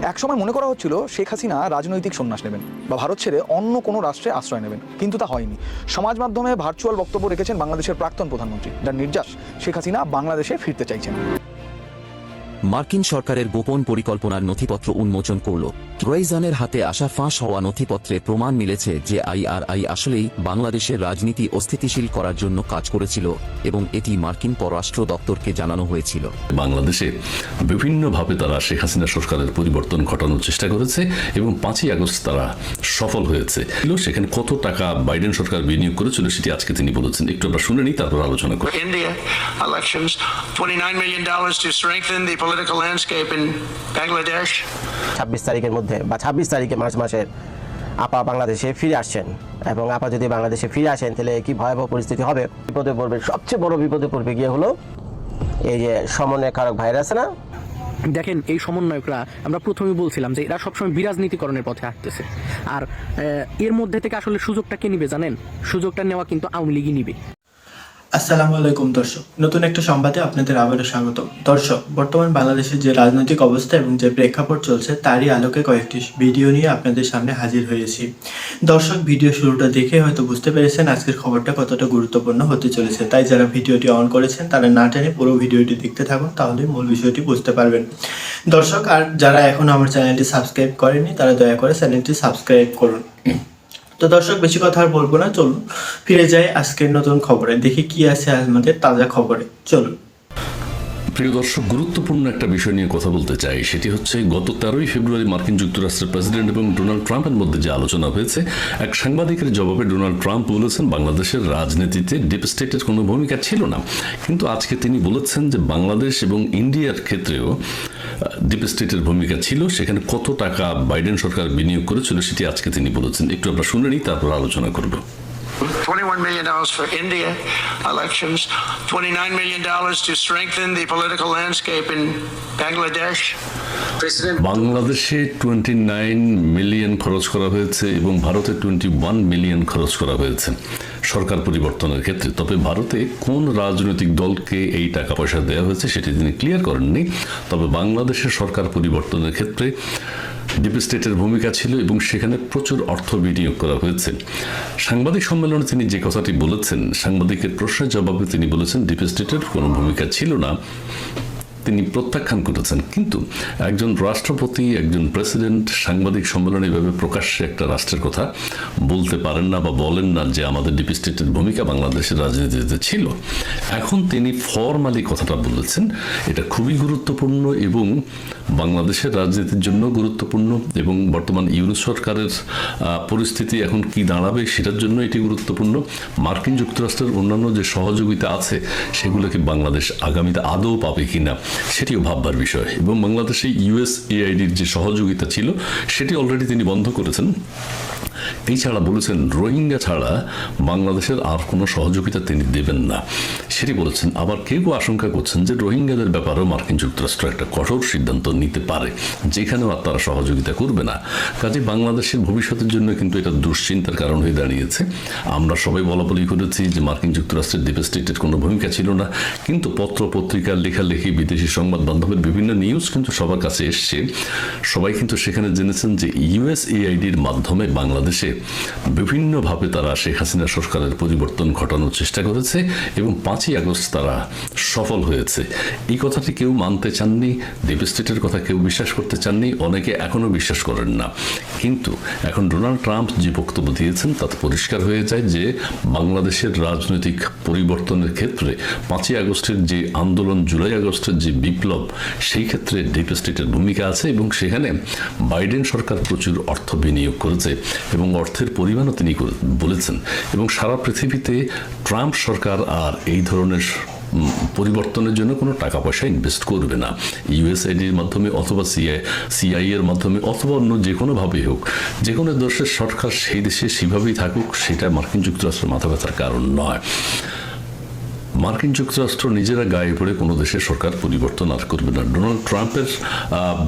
একসময় মনে করা হচ্ছিল শেখ হাসিনা রাজনৈতিক সন্ন্যাস নেবেন বা ভারত ছেড়ে অন্য কোনো রাষ্ট্রে আশ্রয় নেবেন, কিন্তু তা হয়নি। সমাজ মাধ্যমে ভার্চুয়াল বক্তব্য রেখেছেন বাংলাদেশের প্রাক্তন প্রধানমন্ত্রী, যার নির্যাস শেখ হাসিনা বাংলাদেশে ফিরতে চাইছেন। মার্কিন সরকারের গোপন পরিকল্পনার নথিপত্র উন্মোচন করল। রইজানের হাতে আসা ফাঁস হওয়া নথিপত্রে প্রমাণ মিলেছে যে আইআরআই আসলেই বাংলাদেশের রাজনীতি অস্থিতিশীল করার জন্য কাজ করেছিল এবং এটি মার্কিন পররাষ্ট্র দপ্তরকে জানানো হয়েছিল। বাংলাদেশে বিভিন্নভাবে তারা শেখ হাসিনা সরকারের পরিবর্তন ঘটানোর চেষ্টা করেছে এবং 5ই আগস্ট তারা সফল হয়েছে। সেখানে কত টাকা বাইডেন সরকার বিনিয়োগ করেছিল সেটি আজকে তিনি বলেছেন। একটু আমরা শুনে নিই, তারপর আলোচনা করি। India elections, $29 million to strengthen the political landscape in Bangladesh. 26 তারিখের মধ্যে বা 26 তারিখে মার্চ মাসের আপা বাংলাদেশে ফিরে আসছেন এবং আপা যদি বাংলাদেশে ফিরে আসেন তাহলে কি ভয়াবহ পরিস্থিতি হবে। বিপদে পড়বে, সবচেয়ে বড় বিপদে পড়বে গিয়ে হলো এই যে সমন্বয়কারক ভাইরাস না। দেখেন, এই সমন্বয়করা আমরা প্রথমেই বলছিলাম যে এরা সবসময় বিরাজনীতিকরণের পথে হাঁটতেছে। আর এর মধ্যে থেকে আসলে সুযোগটা কে নিবে জানেন? সুযোগটা নেওয়া কিন্তু আওয়ামী লীগই নিবে। আসসালামু আলাইকুম দর্শক, নতুন একটা সংবাদে আপনাদের আবারও স্বাগত। দর্শক, বর্তমান বাংলাদেশের যে রাজনৈতিক অবস্থা এবং যে প্রেক্ষাপট চলছে তারই আলোকে কয়েকটি ভিডিও নিয়ে আপনাদের সামনে হাজির হয়েছি। দর্শক, ভিডিও শুরুটা দেখে হয়তো বুঝতে পেরেছেন আজকের খবরটা কতটা গুরুত্বপূর্ণ হতে চলেছে। তাই যারা ভিডিওটি অন করেছেন তারা না টেনে পুরো ভিডিওটি দেখতে থাকুন, তাহলে মূল বিষয়টি বুঝতে পারবেন। দর্শক, আর যারা এখনো আমার চ্যানেলটি সাবস্ক্রাইব করেনি তারা দয়া করে চ্যানেলটি সাবস্ক্রাইব করুন। তো দর্শক, বেশি কথা আর বলবো না, চলুন ফিরে যাই আজকের নতুন খবরে, দেখি কি আছে আমাদের তাজা খবরে। চলুন। প্রিয় দর্শক, গুরুত্বপূর্ণ একটা বিষয় নিয়ে কথা বলতে চাই। সেটি হচ্ছে গত 13ই ফেব্রুয়ারি মার্কিন যুক্তরাষ্ট্রের প্রেসিডেন্ট এবং ডোনাল্ড ট্রাম্পের মধ্যে যে আলোচনা হয়েছে, এক সাংবাদিকের জবাবে ডোনাল্ড ট্রাম্প বলেছেন বাংলাদেশের রাজনীতিতে ডিপ স্টেটের কোনো ভূমিকা ছিল না। কিন্তু আজকে তিনি বলেছেন যে বাংলাদেশ এবং ইন্ডিয়ার ক্ষেত্রেও ডিপ স্টেটের ভূমিকা ছিল। সেখানে কত টাকা বাইডেন সরকার বিনিয়োগ করেছিল সেটি আজকে তিনি বলেছেন। একটু আমরা শুনে নিই, তারপর আলোচনা করব। $21 million for India elections, $29 million to strengthen the political landscape in Bangladesh. বাংলাদেশে 29 মিলিয়ন খরচ করা হয়েছে এবং ভারতে 21 মিলিয়ন খরচ করা হয়েছে সরকার পরিবর্তনের ক্ষেত্রে। তবে ভারতে কোন রাজনৈতিক দলকে এই টাকা পয়সা দেওয়া হয়েছে সেটি তিনি ক্লিয়ার করেননি। তবে বাংলাদেশের সরকার পরিবর্তনের ক্ষেত্রে ডিপ স্টেটের ভূমিকা ছিল এবং সেখানে প্রচুর অর্থ বিনিয়োগ করা হয়েছে। সাংবাদিক সম্মেলনে তিনি যে কথাটি বলেছেন, সাংবাদিকের প্রশ্নের জবাবে তিনি বলেছেন ডিপ স্টেটের কোনো ভূমিকা ছিল না, তিনি প্রত্যাখ্যান করেছেন। কিন্তু একজন রাষ্ট্রপতি, একজন প্রেসিডেন্ট সাংবাদিক সম্মেলনে এভাবে প্রকাশ্যে একটা রাষ্ট্রের কথা বলতে পারেন না বা বলেন না যে আমাদের ডিপ স্টেটের ভূমিকা বাংলাদেশের রাজনীতিতে ছিল। এখন তিনি ফরমালি কথাটা বলেছেন, এটা খুবই গুরুত্বপূর্ণ এবং বাংলাদেশের রাজনীতির জন্য গুরুত্বপূর্ণ এবং বর্তমান ইউনুস সরকারের পরিস্থিতি এখন কি দাঁড়াবে সেটার জন্য এটি গুরুত্বপূর্ণ। মার্কিন যুক্তরাষ্ট্রের অন্যান্য যে সহযোগিতা আছে সেগুলোকে বাংলাদেশ আগামীতে আদৌ পাবে কিনা সেটিও ভাববার বিষয়। এবং বাংলাদেশে ইউএসএআইডির যে সহযোগিতা ছিল সেটি অলরেডি তিনি বন্ধ করেছেন। এছাড়া বলেছেন রোহিঙ্গা ছাড়া বাংলাদেশের আর কোনো সহযোগিতা তিনি দেবেন না, সেটি বলেছেন। আবার কেউ আশঙ্কা করছেন যে রোহিঙ্গাদের ব্যাপারেও মার্কিন যুক্তরাষ্ট্র একটা কঠোর সিদ্ধান্ত নিতে পারে, যেখানেও আর তারা সহযোগিতা করবে না। কাজে বাংলাদেশের ভবিষ্যতের জন্য কিন্তু এটা দুশ্চিন্তার কারণ হয়ে দাঁড়িয়েছে। আমরা সবাই বলাবলি করেছি যে মার্কিন যুক্তরাষ্ট্রের ডিপ স্টেটের কোনো ভূমিকা ছিল না, কিন্তু পত্র পত্রিকার লেখালেখি, বিদেশি সংবাদ মাধ্যমের বিভিন্ন নিউজ কিন্তু সবার কাছে এসছে। সবাই কিন্তু সেখানে জেনেছেন যে ইউএসএআইডির মাধ্যমে বাংলাদেশে বিভিন্নভাবে তারা শেখ হাসিনা সরকারের পরিবর্তন ঘটানোর চেষ্টা করেছে এবং 5ই আগস্ট তারা সফল হয়েছে। এই কথাটি কেউ মানতে চাননি, ডিপ স্টেটের কথা কেউ বিশ্বাস করতে চাননি, অনেকে এখনো বিশ্বাস করেন না। কিন্তু এখন ডোনাল্ড ট্রাম্প যে বক্তব্য দিয়েছেন তাতে পরিষ্কার হয়ে যায় যে বাংলাদেশের রাজনৈতিক পরিবর্তনের ক্ষেত্রে 5ই আগস্টের যে আন্দোলন, জুলাই আগস্টের যে বিপ্লব, সেই ক্ষেত্রে ডিপ স্টেটের ভূমিকা আছে এবং সেখানে বাইডেন সরকার প্রচুর অর্থ বিনিয়োগ করেছে এবং অর্থের পরিমাণও তিনি বলেছেন। এবং সারা পৃথিবীতে ট্রাম্প সরকার আর এই ধরনের পরিবর্তনের জন্য কোনো টাকা পয়সা ইনভেস্ট করবে না। ইউএসআইডির মাধ্যমে অথবা সিআইএ এর মাধ্যমে অথবা অন্য যে কোনোভাবেই হোক, যে কোনো দেশের সরকার সেই দেশে সেভাবেই থাকুক, সেটা মার্কিন যুক্তরাষ্ট্রের মাথা ব্যথার কারণ নয়। মার্কিন যুক্তরাষ্ট্র নিজেরা গায়ে পড়ে কোনো দেশের সরকার পরিবর্তন আর করবে না। ডোনাল্ড ট্রাম্পের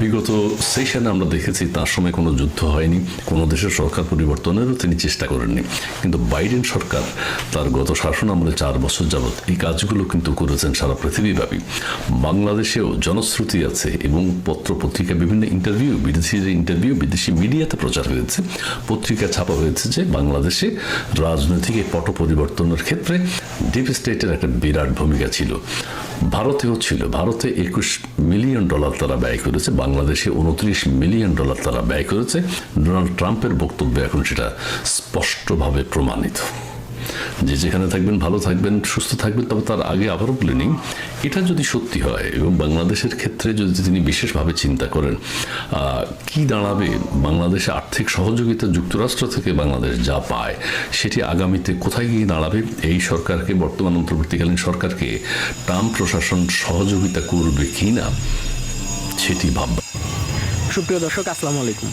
বিগত সেশনে আমরা দেখেছি তার সময় কোনো যুদ্ধ হয়নি, কোনো দেশের সরকার পরিবর্তনেরও তিনি চেষ্টা করেননি। কিন্তু বাইডেন সরকার তার গত শাসন আমলে 4 বছর যাবৎ এই কাজগুলো কিন্তু করেছেন সারা পৃথিবীব্যাপী। বাংলাদেশেও জনশ্রুতি আছে এবং পত্র পত্রিকা বিভিন্ন ইন্টারভিউ, বিদেশি যে ইন্টারভিউ বিদেশি মিডিয়াতে প্রচার হয়েছে, পত্রিকা ছাপা হয়েছে যে বাংলাদেশে রাজনৈতিক এই পট পরিবর্তনের ক্ষেত্রে ডিপ স্টেটের একটা বিরাট ভূমিকা ছিল। ভারতেও ছিল। ভারতে $21 মিলিয়ন তারা ব্যয় করেছে, বাংলাদেশে $29 মিলিয়ন তারা ব্যয় করেছে। ডোনাল্ড ট্রাম্পের বক্তব্য এখন সেটা স্পষ্টভাবে প্রমাণিত যে যেখানে থাকবেন ভালো থাকবেন, সুস্থ থাকবেন। তবে তার আগে আবারও বলে নিই, এটা যদি সত্যি হয় এবং বাংলাদেশের ক্ষেত্রে যদি তিনি বিশেষভাবে চিন্তা করেন কি দাঁড়াবে, বাংলাদেশে আর্থিক সহযোগিতা যুক্তরাষ্ট্র থেকে বাংলাদেশ যা পায় সেটি আগামীতে কোথায় গিয়ে দাঁড়াবে, এই সরকারকে, বর্তমান অন্তর্বর্তীকালীন সরকারকে ট্রাম্প প্রশাসন সহযোগিতা করবে কি না সেটি ভাববে। সুপ্রিয় দর্শক, আসসালামু আলাইকুম।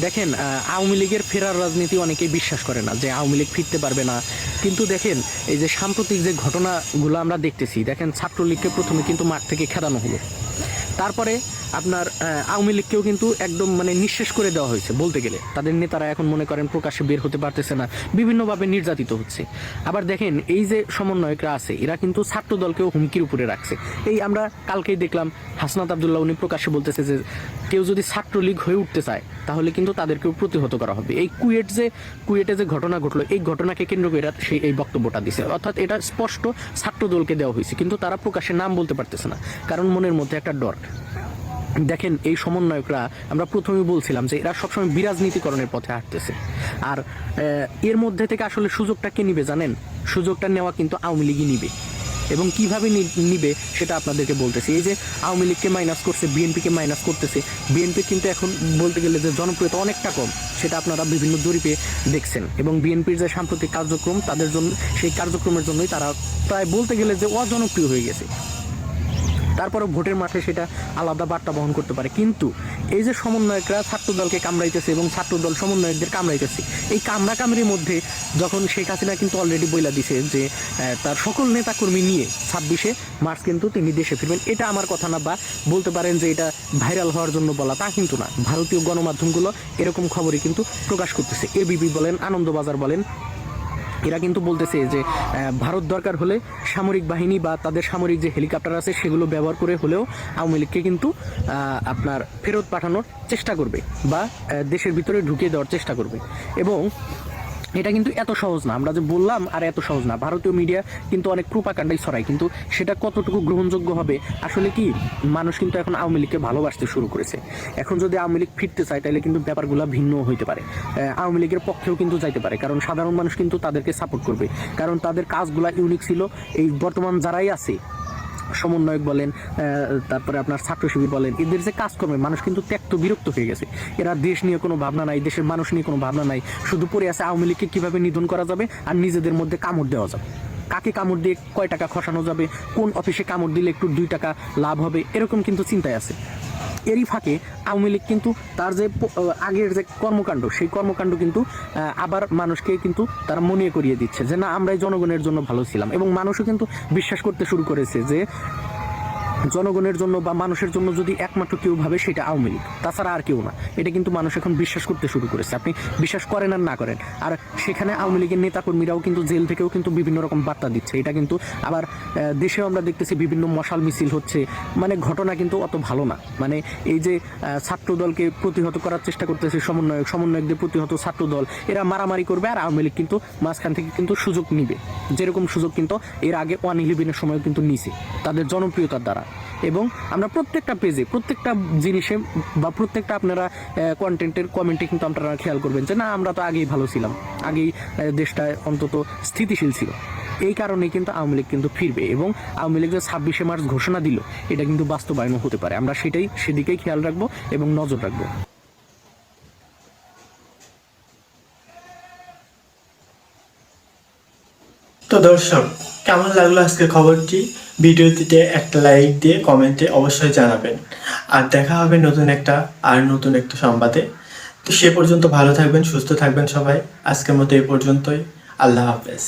দেখেন, আওয়ামী লীগের ফেরার রাজনীতি অনেকেই বিশ্বাস করে না যে আওয়ামী লীগ ফিরতে পারবে না। কিন্তু দেখেন, এই যে সাম্প্রতিক যে ঘটনাগুলো আমরা দেখতেছি, দেখেন ছাত্রলীগকে প্রথমে কিন্তু মাঠ থেকে খেদানো হলো, তারপরে আপনার আওয়ামী লীগকেও কিন্তু একদম মানে নিঃশেষ করে দেওয়া হয়েছে বলতে গেলে। তাদের নেতারা এখন মনে করেন প্রকাশ্যে বের হতে পারতেছে না, বিভিন্নভাবে নির্যাতিত হচ্ছে। আবার দেখেন, এই যে সমন্বয়করা আছে এরা কিন্তু ছাত্র দলকেও হুমকির উপরে রাখছে। এই আমরা কালকেই দেখলাম হাসনাত আবদুল্লাহ উনি প্রকাশ্যে বলতেছে যে কেউ যদি ছাত্রলীগ হয়ে উঠতে চায় তাহলে কিন্তু তাদেরকেও প্রতিহত করা হবে। এই কুয়েটে যে ঘটনা ঘটলো, এই ঘটনাকে কেন্দ্র করে সেই এই বক্তব্যটা দিছে। অর্থাৎ এটা স্পষ্ট ছাত্র দলকে দেওয়া হয়েছে, কিন্তু তারা প্রকাশ্যে নাম বলতে পারতেছে না, কারণ মনের মধ্যে একটা ডর। দেখেন, এই সমন্বয়করা আমরা প্রথমেই বলছিলাম যে এরা সবসময় বিরাজনীতিকরণের পথে হাঁটতেছে। আর এর মধ্যে থেকে আসলে সুযোগটা কে নিবে জানেন? সুযোগটা নেওয়া কিন্তু আওয়ামী লীগই নিবে। এবং কিভাবে নিবে সেটা আপনাদেরকে বলতেছি। এই যে আওয়ামী লীগকে মাইনাস করছে, বিএনপিকে মাইনাস করতেছে। বিএনপি কিন্তু এখন বলতে গেলে যে জনপ্রিয়তা অনেকটা কম, সেটা আপনারা বিভিন্ন জরিপে দেখছেন। এবং বিএনপির যে সাম্প্রতিক কার্যক্রম, তাদের জন্য সেই কার্যক্রমের জন্যই তারা প্রায় বলতে গেলে যে অজনপ্রিয় হয়ে গেছে। তারপরে ভোটের মাঠে সেটা আলাদা বার্তা বহন করতে পারে। কিন্তু এই যে সমন্বয়করা ছাত্রদলকে কামড়াইতেছে এবং ছাত্রদল সমন্বয়কদের কামড়াইতেছে, এই কামড়াকামড়ির মধ্যে যখন শেখ হাসিনা কিন্তু অলরেডি বইলা দিছে যে তার সকল নেতাকর্মী নিয়ে 26শে মার্চ কিন্তু তিনি দেশে ফিরবেন। এটা আমার কথা না, বা বলতে পারেন যে এটা ভাইরাল হওয়ার জন্য বলা, তা কিন্তু না। ভারতীয় গণমাধ্যমগুলো এরকম খবরই কিন্তু প্রকাশ করতেছে। এবিপি বলেন, আনন্দবাজার বলেন, এরা কিন্তু বলতেছে যে ভারত দরকার হলে সামরিক বাহিনী বা তাদের সামরিক যে হেলিকপ্টার আছে সেগুলো ব্যবহার করে হলেও আওয়ামী লীগকে কিন্তু আপনার ফেরত পাঠানোর চেষ্টা করবে বা দেশের ভিতরে ঢুকিয়ে দেওয়ার চেষ্টা করবে। এবং এটা কিন্তু এত সহজ না, আমরা যে বললাম আর এত সহজ না। ভারতীয় মিডিয়া কিন্তু অনেক প্রোপাগান্ডাই ছড়ায়, কিন্তু সেটা কতটুকু গ্রহণযোগ্য হবে আসলে কি, মানুষ কিন্তু এখন আওয়ামী লীগকে ভালোবাসতে শুরু করেছে। এখন যদি আওয়ামী লীগ ফিরতে চায় তাহলে কিন্তু ব্যাপারগুলো ভিন্ন হইতে পারে, আওয়ামী লীগের পক্ষেও কিন্তু যাইতে পারে, কারণ সাধারণ মানুষ কিন্তু তাদেরকে সাপোর্ট করবে, কারণ তাদের কাজগুলা ইউনিক ছিল। এই বর্তমান যারাই আছে, সমন্বয়ক বলেন, তারপরে আপনার ছাত্র শিবির বলেন, এদের যে কাজকর্মে মানুষ কিন্তু ত্যক্ত বিরক্ত হয়ে গেছে। এরা দেশ নিয়ে কোনো ভাবনা নাই, দেশের মানুষ নিয়ে কোনো ভাবনা নাই, শুধু পড়ে আছে আওয়ামী লীগকে কীভাবে নিধন করা যাবে আর নিজেদের মধ্যে কামড় দেওয়া যাবে, কাকে কামড় দিয়ে কয় টাকা খসানো যাবে, কোন অফিসে কামড় দিলে একটু 2 টাকা লাভ হবে, এরকম কিন্তু চিন্তায় আছে। এরই ফাঁকে আওয়ামী লীগ কিন্তু তার যে আগের যে কর্মকাণ্ড, সেই কর্মকাণ্ড কিন্তু আবার মানুষকে কিন্তু তারা মনে করিয়ে দিচ্ছে যে না, আমরাই জনগণের জন্য ভালো ছিলাম। এবং মানুষও কিন্তু বিশ্বাস করতে শুরু করেছে যে জনগণের জন্য বা মানুষের জন্য যদি একমাত্র কেউ ভাবে সেটা আওয়ামী লীগ, তাছাড়া আর কেউ না। এটা কিন্তু মানুষ এখন বিশ্বাস করতে শুরু করেছে, আপনি বিশ্বাস করেন আর না করেন। আর সেখানে আওয়ামী লীগের নেতাকর্মীরাও কিন্তু জেল থেকেও কিন্তু বিভিন্ন রকম বার্তা দিচ্ছে। এটা কিন্তু আবার দেশেও আমরা দেখতেছি বিভিন্ন মশাল মিছিল হচ্ছে, মানে ঘটনা কিন্তু অত ভালো না। মানে এই যে ছাত্রদলকে প্রতিহত করার চেষ্টা করতেছে সমন্বয়কদের প্রতিহত ছাত্রদল, এরা মারামারি করবে আর আওয়ামী লীগ কিন্তু মাঝখান থেকে কিন্তু সুযোগ নিবে, যেরকম সুযোগ কিন্তু এর আগে 1/11 সময় কিন্তু নিছে তাদের জনপ্রিয়তার দ্বারা। এবং আমরা প্রত্যেকটা পেজে, প্রত্যেকটা জিনিসে বা প্রত্যেকটা আপনারা কন্টেন্টের কমেন্টে কিন্তু আপনারা খেয়াল করবেন যে না, আমরা তো আগেই ভালো ছিলাম, আগেই দেশটা অন্তত স্থিতিশীল ছিল। এই কারণেই কিন্তু আওয়ামী লীগ কিন্তু ফিরবে। এবং আওয়ামী লীগ যে 26শে মার্চ ঘোষণা দিল, এটা কিন্তু বাস্তবায়নও হতে পারে। আমরা সেদিকেই খেয়াল রাখবো এবং নজর রাখবো। তো দর্শক, কেমন লাগলো আজকের খবরটি? ভিডিওটিতে একটা লাইক দিয়ে কমেন্টে অবশ্যই জানাবেন। আর দেখা হবে নতুন একটা সংবাদে। তো সে পর্যন্ত ভালো থাকবেন, সুস্থ থাকবেন সবাই। আজকের মতো এই পর্যন্তই। আল্লাহ হাফেজ।